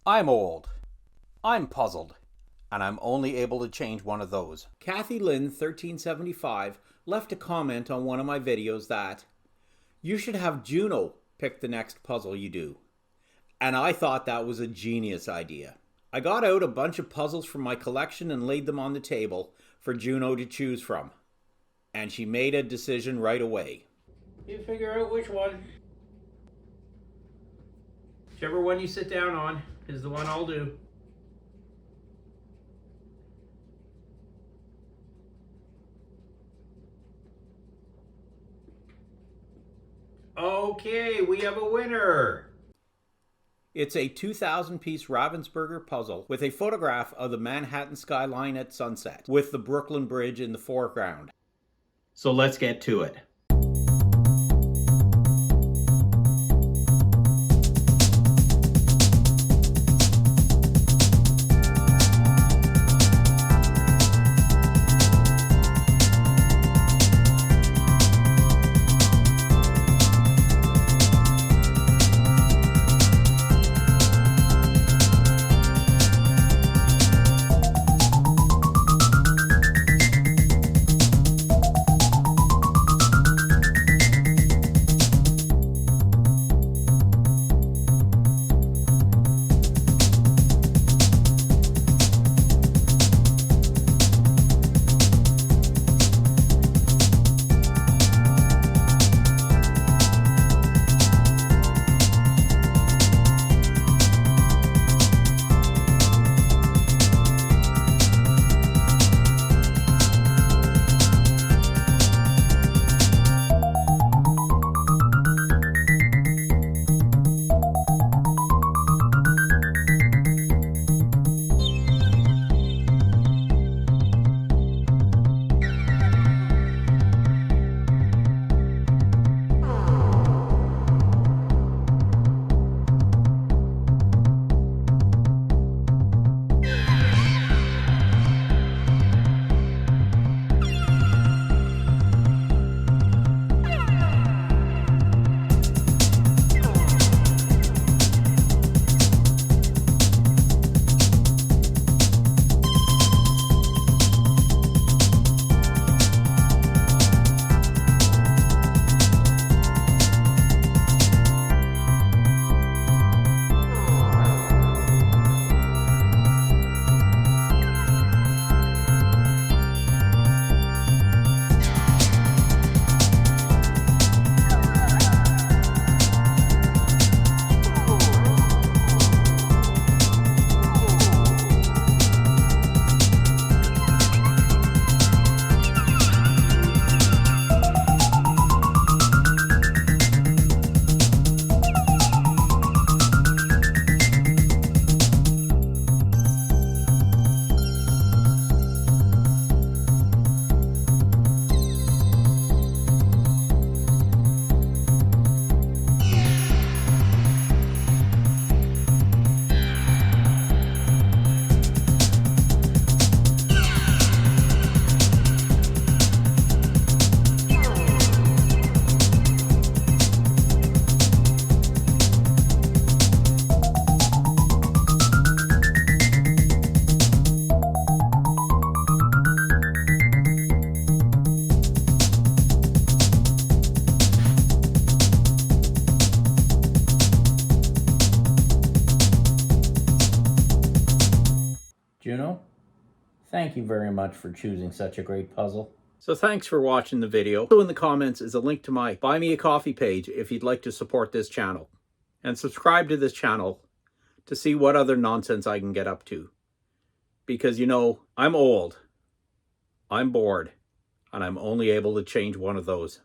I'm old, I'm puzzled, and I'm only able to change one of those. Kathy Lynn 1375 left a comment on one of my videos that you should have Juno pick the next puzzle you do. And I thought that was a genius idea. I got out a bunch of puzzles from my collection and laid them on the table for Juno to choose from. And she made a decision right away. You figure out which one. Whichever one you sit down on is the one I'll do. Okay, we have a winner. It's a 2,000-piece Ravensburger puzzle with a photograph of the Manhattan skyline at sunset, with the Brooklyn Bridge in the foreground. So let's get to it. Juno, thank you very much for choosing such a great puzzle. So thanks for watching the video. Also in the comments is a link to my Buy Me a Coffee page if you'd like to support this channel. And subscribe to this channel to see what other nonsense I can get up to. Because, you know, I'm old, I'm bored, and I'm only able to change one of those.